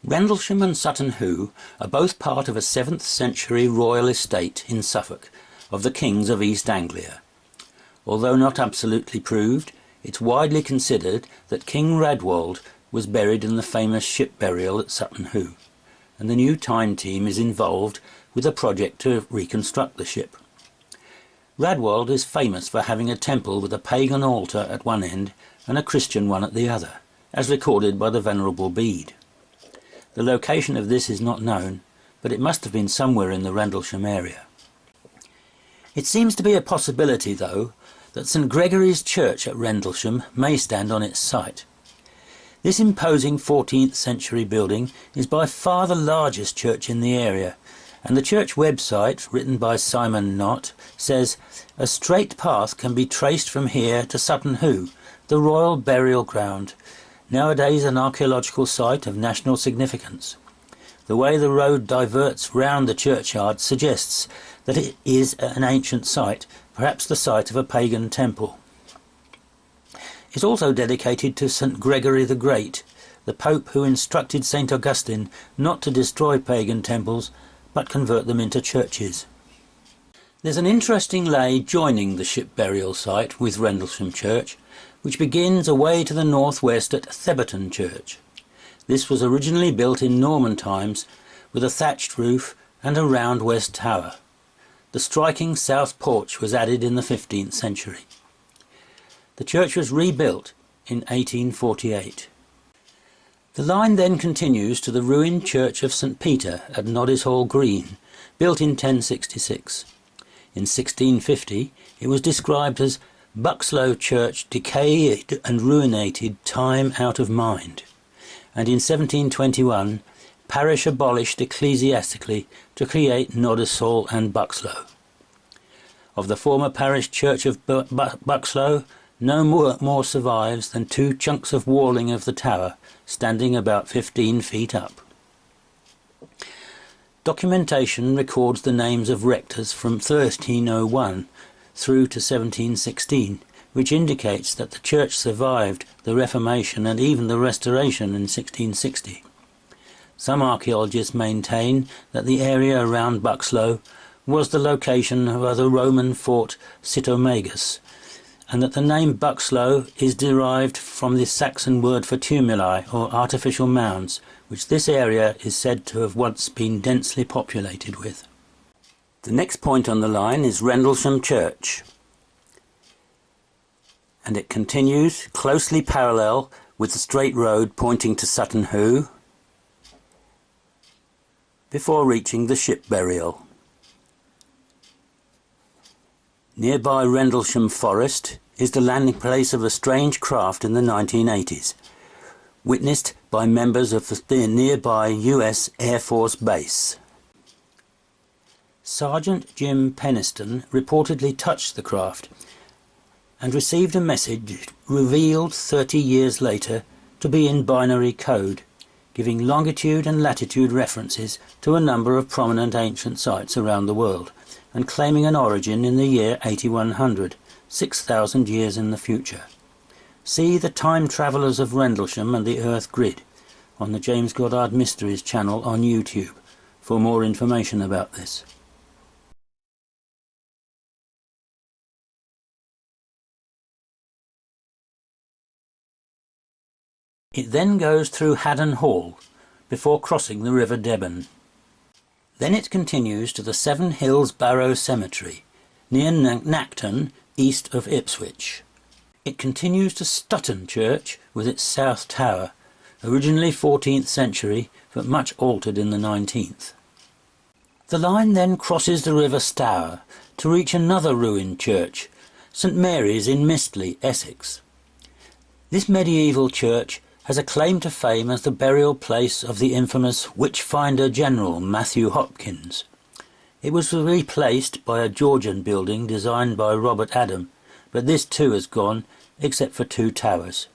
Rendlesham and Sutton Hoo are both part of a 7th century royal estate in Suffolk of the kings of East Anglia. Although not absolutely proved, it's widely considered that King Raedwald was buried in the famous ship burial at Sutton Hoo, and the new Time team is involved with a project to reconstruct the ship. Raedwald is famous for having a temple with a pagan altar at one end and a Christian one at the other, as recorded by the Venerable Bede. The location of this is not known, but it must have been somewhere in the Rendlesham area. It seems to be a possibility, though, that St Gregory's Church at Rendlesham may stand on its site. This imposing 14th century building is by far the largest church in the area, and the church website, written by Simon Knott, says, "A straight path can be traced from here to Sutton Hoo, the royal burial ground, nowadays an archaeological site of national significance. The way the road diverts round the churchyard suggests that it is an ancient site, perhaps the site of a pagan temple. It's also dedicated to St Gregory the Great, the Pope who instructed St Augustine not to destroy pagan temples but convert them into churches." There's an interesting lay joining the ship burial site with Rendlesham Church, which begins away to the northwest at Theberton Church. This was originally built in Norman times with a thatched roof and a round west tower. The striking south porch was added in the 15th century. The church was rebuilt in 1848. The line then continues to the ruined church of St Peter at Noddishall Green, built in 1066. In 1650 it was described as Buxlow Church decayed and ruinated time out of mind, and in 1721 parish abolished ecclesiastically to create Noddishall and Buxlow. Of the former parish church of Buxlow, no more survives than 2 chunks of walling of the tower, standing about 15 feet up. Documentation records the names of rectors from 1301 through to 1716, which indicates that the church survived the Reformation and even the Restoration in 1660. Some archaeologists maintain that the area around Buxlow was the location of the Roman fort Sitomagus, and that the name Buxlow is derived from the Saxon word for tumuli, or artificial mounds, which this area is said to have once been densely populated with. The next point on the line is Rendlesham Church, and it continues closely parallel with the straight road pointing to Sutton Hoo before reaching the ship burial. Nearby Rendlesham Forest is the landing place of a strange craft in the 1980s, witnessed by members of the nearby US Air Force Base. Sergeant Jim Peniston reportedly touched the craft and received a message revealed 30 years later to be in binary code, giving longitude and latitude references to a number of prominent ancient sites around the world, and claiming an origin in the year 8100, 6,000 years in the future. See The Time Travellers of Rendlesham and the Earth Grid on the James Goddard Mysteries channel on YouTube for more information about this. It then goes through Haddon Hall before crossing the River Deben. Then it continues to the Seven Barrows Cemetery near Nacton, east of Ipswich. It continues to Stutton Church with its south tower, originally 14th century but much altered in the 19th. The line then crosses the River Stour to reach another ruined church, St Mary's in Mistley, Essex. This medieval church has a claim to fame as the burial place of the infamous Witchfinder General Matthew Hopkins. It was replaced by a Georgian building designed by Robert Adam, but this too has gone, except for 2 towers.